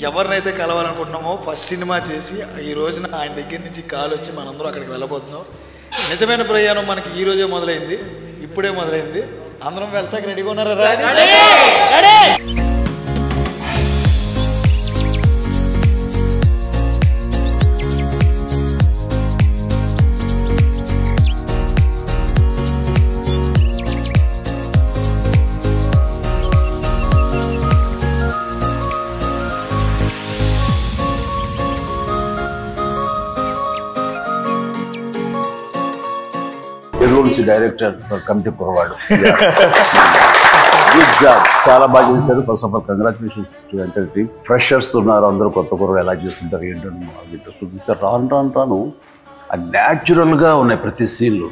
ఎవరినైతే కలవాలనుకుంటున్నామో first cinema చేసి ఈ రోజున ఆయన దగ్గర నుంచి కాల్ వచ్చి మనందరూ అక్కడికి వెళ్ళబోతున్నాం. నిజమైన ప్రయాణం మనకి ఈ రోజే మొదలైంది, ఇప్పుడే మొదలైంది. అందరం వెళ్తాకి రెడీగా ఉన్నారా? డైరెక్టర్ కమిటీ కురవాడు గుడ్ జాబ్, చాలా బాగా చేశారు. First of all congratulations to entire team. Freshers ఉన్నారు, అందరూ కొత్త కుర్రలు ఎలా చేస్తుంటారు ఏంటని ఇంట్రెస్ట్ చూపిస్తారు. రాను ఆ న్యాచురల్గా ఉన్నాయి ప్రతి సీన్లు.